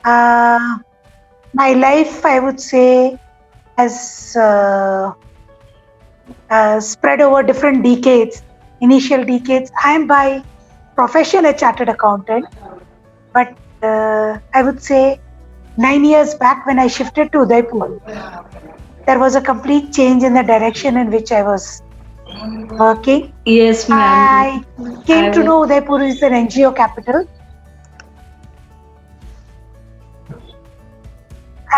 Uh, my life, I would say, has spread over different decades. Initial decades, I am by profession a chartered accountant, but I would say 9 years back when I shifted to Udaipur, there was a complete change in the direction in which I was working. Yes, ma'am. I I came to was. know Udaipur is an NGO capital,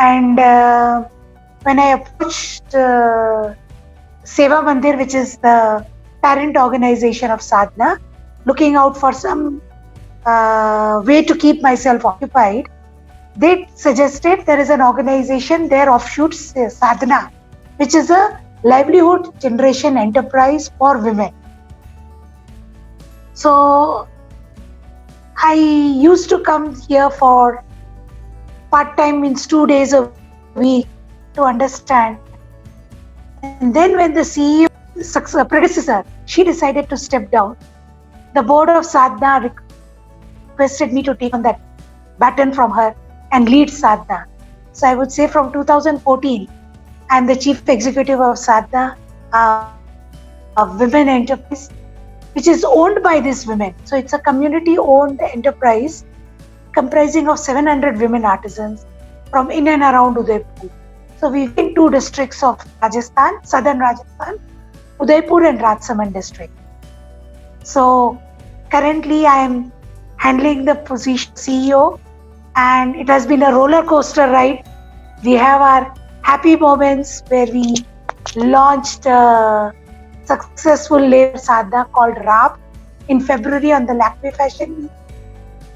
and when I approached Seva Mandir, which is the parent organization of Sadhana, looking out for some way to keep myself occupied, they suggested there is an organization, their offshoots, Sadhana, which is a livelihood generation enterprise for women. So I used to come here for part-time, means 2 days a week, to understand. And then when the CEO, predecessor, she decided to step down, the board of Sadhana requested me to take on that baton from her and lead Sadhana. So I would say from 2014, I'm the chief executive of Sadhana, Women Enterprise, which is owned by these women. So it's a community-owned enterprise comprising of 700 women artisans from in and around Udaipur. So we work in two districts of Rajasthan, southern Rajasthan, Udaipur and Rajsamand district. So currently I am handling the position of CEO, and it has been a roller coaster ride. We have our happy moments where we launched a successful label sadhana called RAB in February on the Lakme Fashion Week.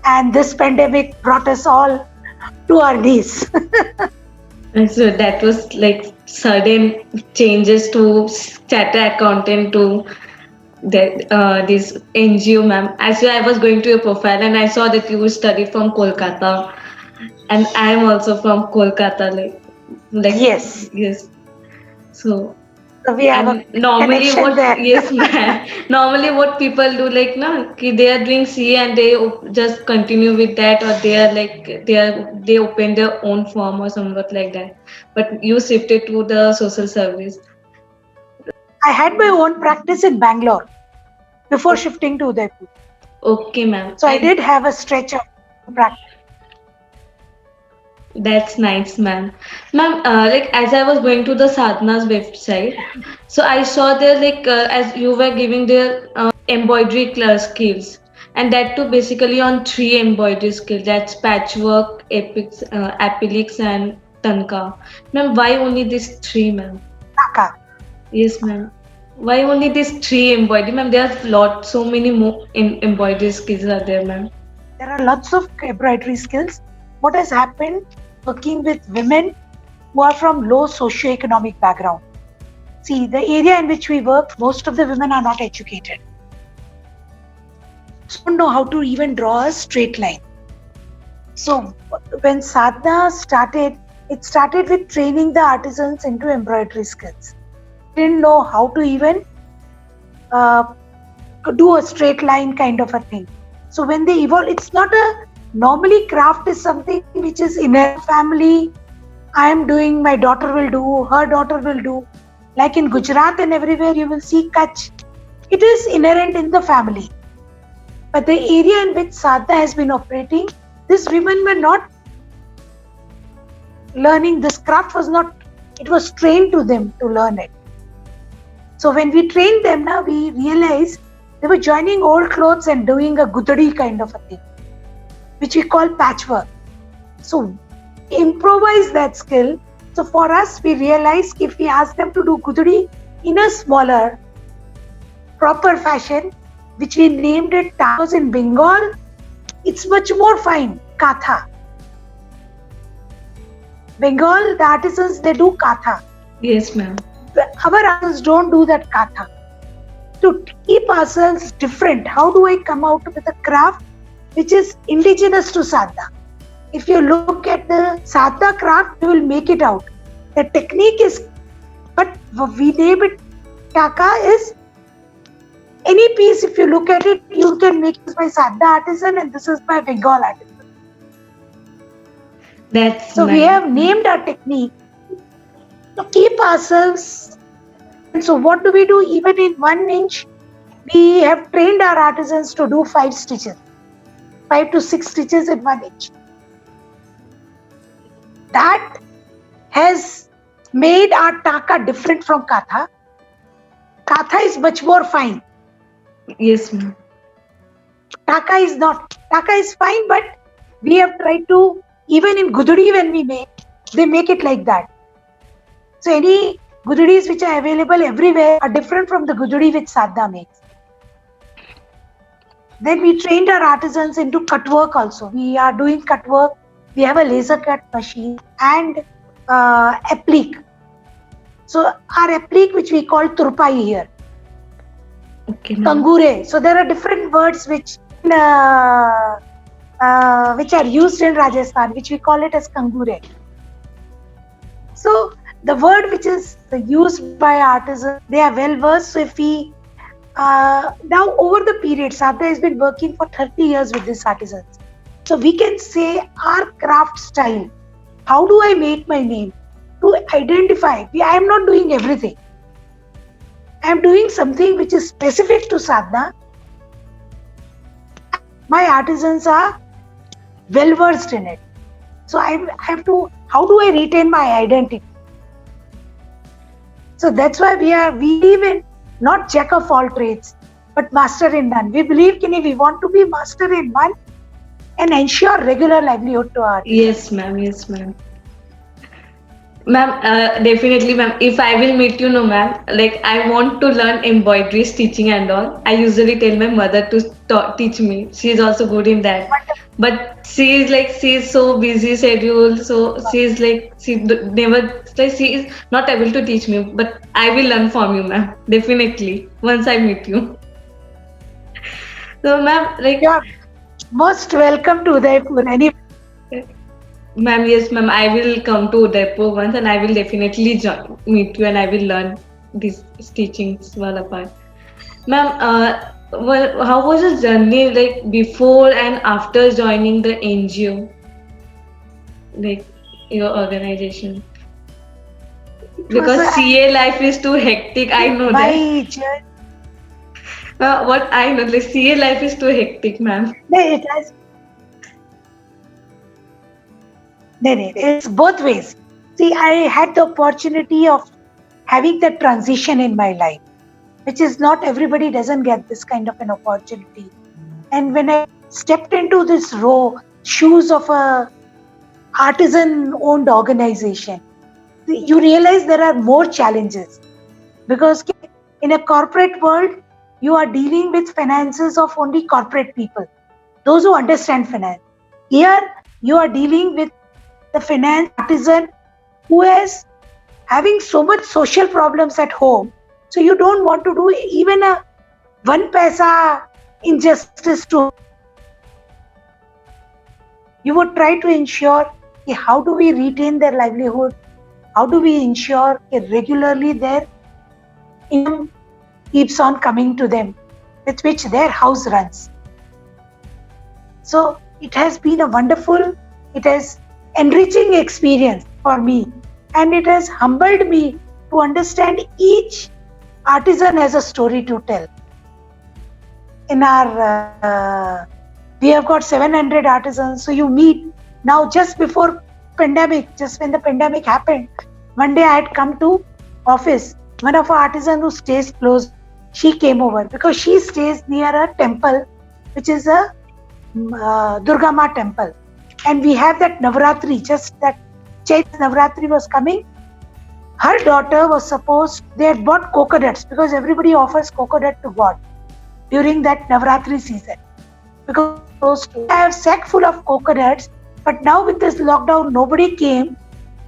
And this pandemic brought us all to our knees. And so that was like sudden changes to charter accountant to that this NGO, ma'am. Actually, I was going to your profile and I saw that you studied from Kolkata, and I am also from Kolkata. Like Yes. yes. So So we have a and normally connection what there. yes, ma'am. Normally what people do like na ki they are doing CA and they just continue with that, or they are like they open their own firm or somewhat like that. But you shifted to the social service. I had my own practice in Bangalore before shifting to Udaipur. Okay, ma'am. So I And did have a stretch of practice. that's nice, ma'am. Ma'am, like as I was going to the Sadhana's website, so I saw there as you were giving their embroidery class skills, and that too basically on three embroidery skills. That's patchwork, appliques, and tanka. Ma'am, why only these three, ma'am? Dhaka. Yes, ma'am. Why only these three embroidery, ma'am? There's so many more embroidery skills are there, ma'am. There are lots of embroidery skills. What has happened working with women who are from low socioeconomic background? See, the area in which we work, most of the women are not educated. So don't know how to even draw a straight line. So when sadhana started, it started with training the artisans into embroidery skills. Didn't know how to even uh, do a straight line kind of a thing. So when they evolve, it's not a normally craft is something which is inherent family. I am doing, my daughter will do, her daughter will do. Like in Gujarat and everywhere, you will see Kutch. It is inherent in the family. But the area in which sadhana has been operating, these women were not learning this craft, was not, it was trained to them to learn it. So when we trained them now, we realized they were joining old clothes and doing a gudadi kind of a thing, which we call patchwork. So improvise that skill. So for us, we realized if we ask them to do gudadi in a smaller, proper fashion, which we named it Tacos in Bengal, it's much more fine, katha. Bengal, the artisans, they do katha. Yes, ma'am. Our artisans don't do that katha. To keep ourselves different, how do I come out with a craft which is indigenous to sadhana? If you look at the sadhana craft, you will make it out. The technique is, but we name it taka is any piece. If you look at it, you can make this by sadhana artisan and this is by Bengal artisan. That's So we nice. have named our technique to keep ourselves. And so what do we do? Even in 1 inch, we have trained our artisans to do 5 stitches, 5 to 6 stitches in 1 inch. That has made our taka different from katha. Katha is much more fine. Yes, ma'am. Taka is not. Taka is fine, but we have tried to, even in Gududi when we make, they make it like that. So any Gududis which are available everywhere are different from the Gududi which Sadhna makes. Then we trained our artisans into cut work also. We are doing cut work. We have a laser cut machine and applique. So our applique which we call turpai here. Okay, ma'am. Kangure. So there are different words which are used in Rajasthan, which we call it as kangure. So the word which is used by artisans, they are well versed. So if we now over the period, Sadhna has been working for 30 years with these artisans. So we can say our craft style. How do I make my name? To identify, I am not doing everything. I am doing something which is specific to Sadhna. My artisans are well versed in it. So I have to, how do I retain my identity? So that's why we believe in not jack of all trades, but master in none. We believe we want to be master in one and ensure regular livelihood to our artisans. Yes, ma'am. Yes, ma'am. Ma'am, definitely, ma'am. If I will meet you, no, ma'am. Like I want to learn embroidery, stitching, and all. I usually tell my mother to teach me. She is also good in that. But she is so busy schedule. So never like she is not able to teach me. But I will learn from you, ma'am. Definitely once I meet you. So, ma'am, You are most welcome to Udaipur. ma'am, yes, ma'am. I will come to Udaipur once, and I will definitely meet you, and I will learn these teachings well apart. Ma'am, well, how was your journey like before and after joining the NGO, like your organization? It was Because CA life is too hectic. I know that. my journey. What I know, like CA life is too hectic, ma'am. It has. It's both ways. See, I had the opportunity of having that transition in my life, which is not everybody doesn't get this kind of an opportunity. And when I stepped into this shoes of a artisan-owned organization, you realize there are more challenges because in a corporate world, you are dealing with finances of only corporate people, those who understand finance. Here, you are dealing with the finance artisan who is having so much social problems at home. So you don't want to do even a 1 paisa injustice to. You would try to ensure how do we retain their livelihood? How do we ensure regularly their income keeps on coming to them, with which their house runs. So it has been a wonderful, it is enriching experience for me, and it has humbled me to understand each artisan has a story to tell. In our, we have got 700 artisans, so you meet now just before pandemic, just when the pandemic happened, one day I had come to office. One of our artisans who stays close, she came over because she stays near a temple, which is a Durga Ma temple. And we have that Navratri, just that Chaitra Navratri was coming. Her daughter was supposed, they had bought coconuts because everybody offers coconut to God during that Navratri season. Because I have sack full of coconuts, but now with this lockdown, nobody came.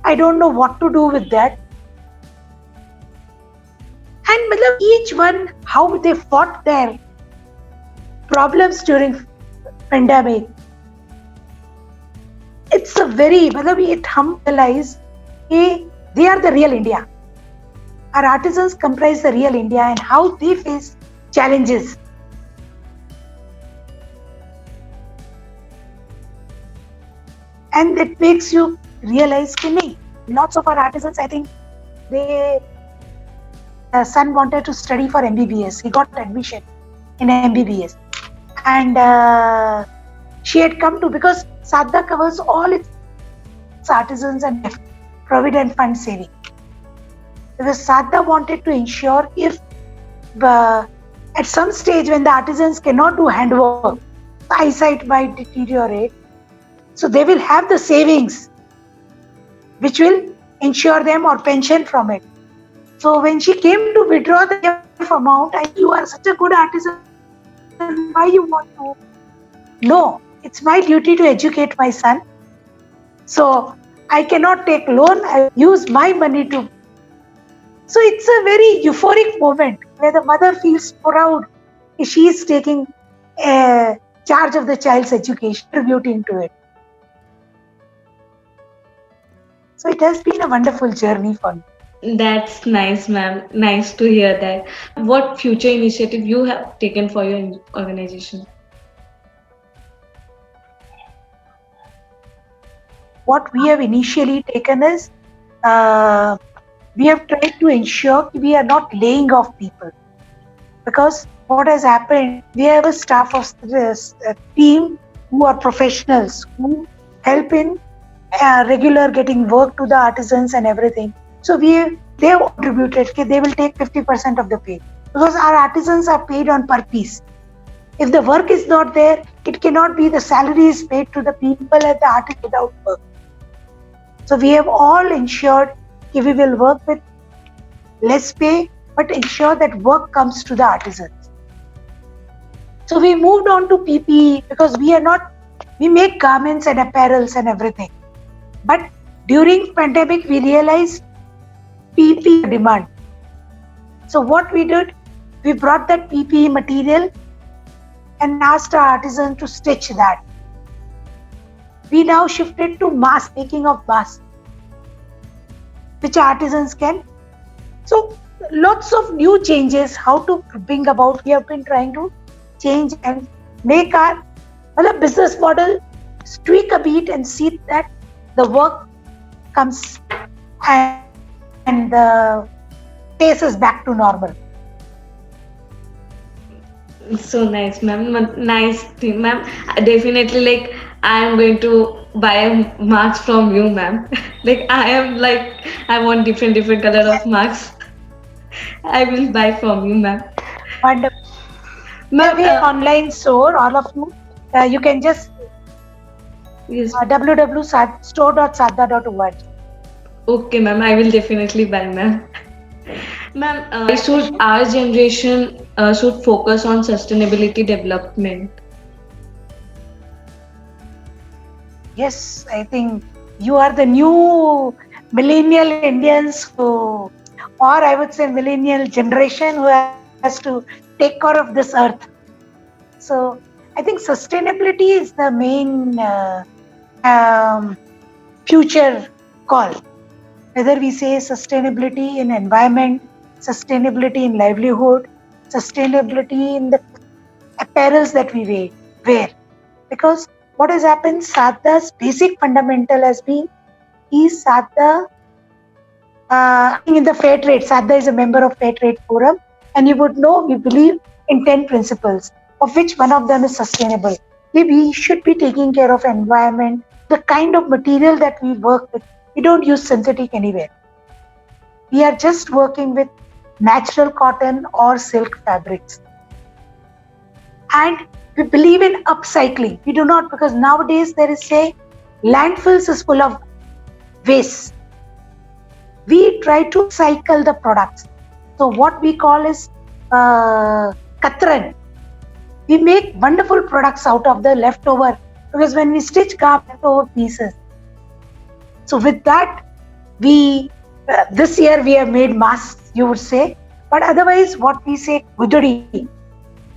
I don't know what to do with that. And each one, how they fought their problems during pandemic. It's a very, it humbles, they are the real India. Our artisans comprise the real India and how they face challenges. and it makes you realize कि नहीं, lots of our artisans, I think they son wanted to study for MBBS. He got admission in MBBS, and she had come to, because Sadhana covers all its artisans and provident fund saving. Because Sadhana wanted to ensure if at some stage when the artisans cannot do handwork, eyesight might deteriorate, so they will have the savings which will ensure them or pension from it. So when she came to withdraw the PF amount, I said, you are such a good artisan, why you want to? No, it's my duty to educate my son. So I cannot take loan, I use my money to. So it's a very euphoric moment where the mother feels proud. She is taking charge of the child's education, contributing to it. So it has been a wonderful journey for me. That's nice, ma'am. Nice to hear that. What future initiative you have taken for your organization? What we have initially taken is we have tried to ensure we are not laying off people, because what has happened, we have a staff of this team who are professionals who help in regular getting work to the artisans and everything. So they have contributed, they will take 50% of the pay, because our artisans are paid on per piece. If the work is not there, it cannot be the salary is paid to the people at the artist without work. So we have all ensured that we will work with less pay, but ensure that work comes to the artisans. So we moved on to PPE, because we make garments and apparels and everything. But during pandemic, we realized PPE demand. So what we did, we brought that PPE material and asked our artisan to stitch that. We now shifted to mask, making of masks, which artisans can. So lots of new changes, how to bring about. We have been trying to change and make our business model, tweak a bit and see that the work comes and the pace is back to normal. So nice, ma'am. Nice thing, ma'am. Definitely, like I am going to buy marks from you, ma'am. I want different color of marks. I will buy from you, ma'am. Wonderful. Ma'am, We have an online store, all of you. You can just yes. www.store.sadhana.org. Okay, ma'am. I will definitely buy, ma'am. Ma'am, should our generation should focus on sustainability development? Yes, I think you are the new millennial Indians who, or I would say millennial generation who has to take care of this earth. So I think sustainability is the main future call. Whether we say sustainability in environment, sustainability in livelihood, sustainability in the apparels that we wear. Because what has happened, Sadhana's basic fundamental has been, is Sadhana in the Fair Trade. Sadhana is a member of Fair Trade Forum, and you would know we believe in 10 principles, of which one of them is sustainable. We should be taking care of environment, the kind of material that we work with. We don't use synthetic anywhere. We are just working with natural cotton or silk fabrics. And we believe in upcycling. We do not, because nowadays there is landfills is full of waste. We try to cycle the products. So what we call is katran. We make wonderful products out of the leftover, because when we stitch leftover pieces. So with that, we this year we have made masks, you would say, but otherwise what we say guduri,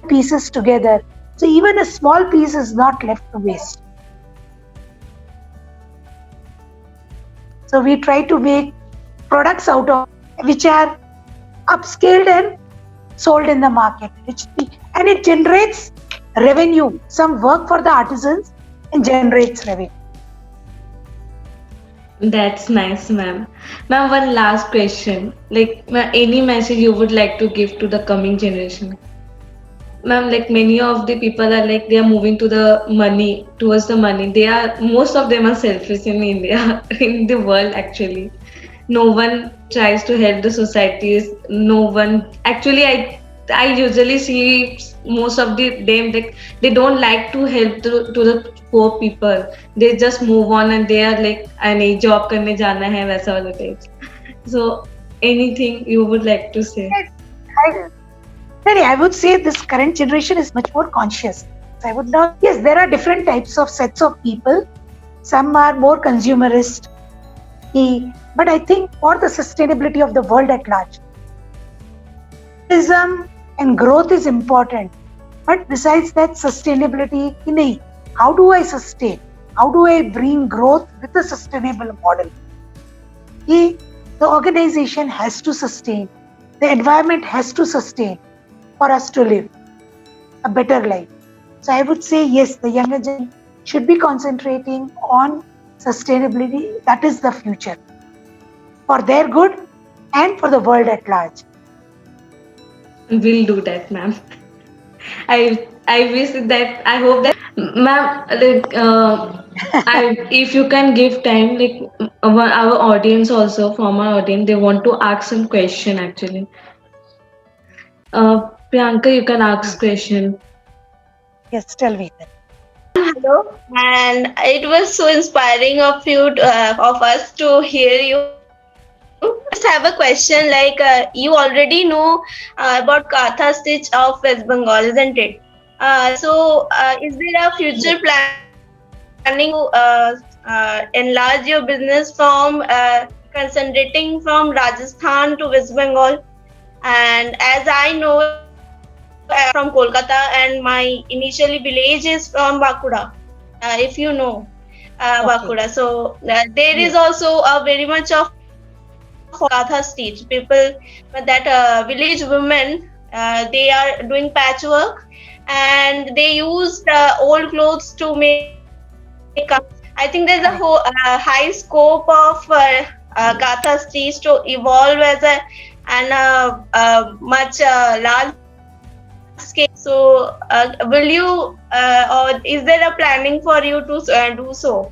pieces together. So even a small piece is not left to waste. So we try to make products out of which are upscaled and sold in the market, and it generates revenue, some work for the artisans and generates revenue. That's nice, ma'am. Ma'am, one last question. Like, any message you would like to give to the coming generation? Ma'am, like many of the people are like they are moving to the money towards the money. They are most of them are selfish in India, in the world actually. No one tries to help the societies. No one actually I usually see most of the them they don't like to help to the poor people. They just move on and they are like नहीं job करने जाना है वैसा वाला types. So anything you would like to say? I, I would say this current generation is much more conscious. I would not. Yes, there are different types of sets of people. Some are more consumerist, but I think for the sustainability of the world at large, tourism and growth is important. But besides that, sustainability, how do I sustain? How do I bring growth with a sustainable model? The organization has to sustain. The environment has to sustain for us to live a better life. So I would say yes, the younger generation should be concentrating on sustainability. That is the future for their good and for the world at large. We'll do that, ma'am. I wish that I hope that ma'am like I if you can give time like our audience also from our audience they want to ask some question actually. Priyanka, you can ask question. Yes, tell me that. Hello, and it was so inspiring of you of us to hear you. I just have a question. Like you already know about Katha Stitch of West Bengal, isn't it? Is there a future Yes. planning to enlarge your business from concentrating from Rajasthan to West Bengal? And as I know, from Kolkata, and my initially village is from Bakuda, if you know Okay. Bakuda. So there is Yes. also a very much of Katha stitch. People, that village women, they are doing patchwork, and they use old clothes to make Katha. I think there's a Correct. high scope of Katha stitch to evolve as a and much large scale. So, will you or is there a planning for you to do so?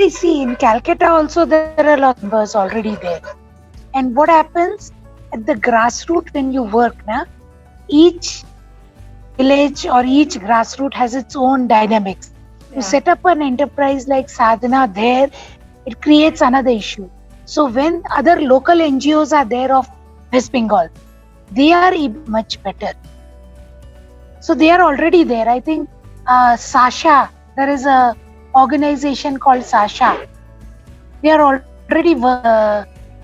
See, in Calcutta also there are a lot of members already there. And what happens at the grassroots when you work, each village or each grassroots has its own dynamics. To set up an enterprise like Sadhana there, it creates another issue. So when other local NGOs are there of West Bengal, they are much better. So they are already there. I think Sasha, there is a organization called Sasha. They are already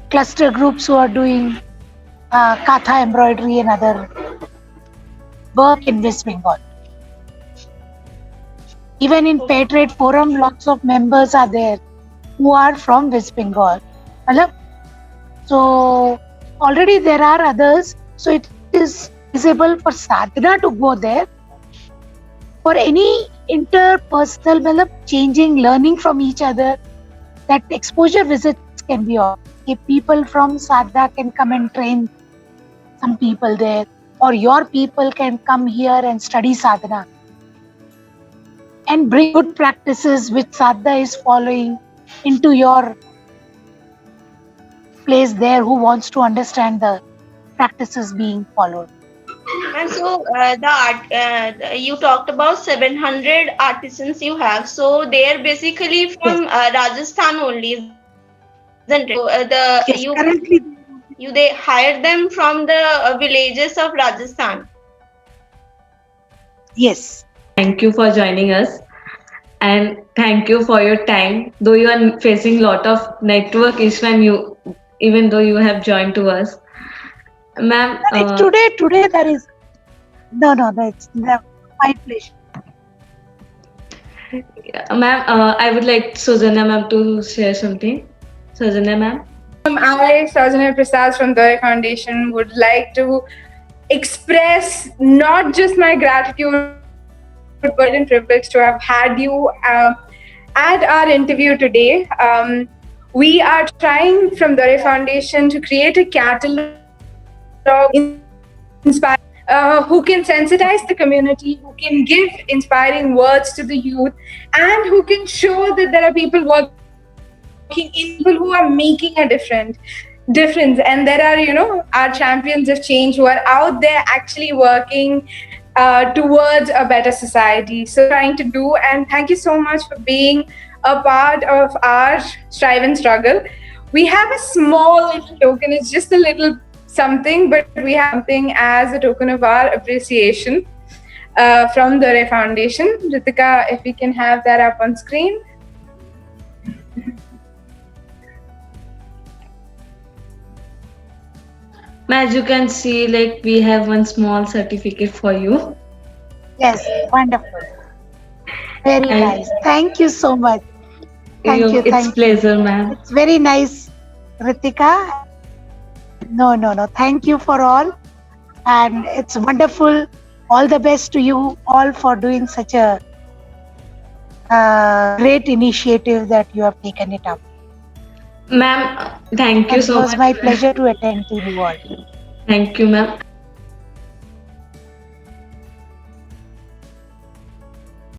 cluster groups who are doing katha embroidery and other work in West Bengal. Even in Fair Trade Forum, lots of members are there who are from West Bengal. So already there are others. So it is feasible for Sadhana to go there. For any interpersonal, changing, learning from each other, that exposure visits can be offered. People from Sadhana can come and train some people there, or your people can come here and study Sadhana and bring good practices which Sadhana is following into your place there who wants to understand the practices being followed. And so you talked about 700 artisans you have. So they are basically Yes, from Rajasthan only, isn't it? So yes, currently. you they hired them from the villages of Rajasthan. Yes. Thank you for joining us and thank you for your time. Though you are facing lot of network issue and you even though you have joined to us, ma'am. Today there is no, that's my pleasure. Ma'am, I would like Sujanya ma'am to share something. Sujanya ma'am. I, Sajana Prasad from the Foundation, would like to express not just my gratitude but and privilege to have had you at our interview today, we are trying from Dore Foundation to create a catalog inspire who can sensitize the community, who can give inspiring words to the youth, and who can show that there are people working in people who are making a difference. And there are, our champions of change who are out there actually working towards a better society. So trying to do, and thank you so much for being a part of our strive and struggle. We have a small little token. It's just a little something, but we have something as a token of our appreciation from Dore Foundation. Ritika, if we can have that up on screen. As you can see, like we have one small certificate for you. Yes, wonderful. Very And- nice. Thank you so much. Thank you. It's Thank you. pleasure, ma'am. It's very nice, Ritika. No. Thank you for all. And it's wonderful. All the best to you all for doing such a great initiative that you have taken it up. Ma'am, thank you And so it was much. my pleasure to attend to you all. Thank you, ma'am.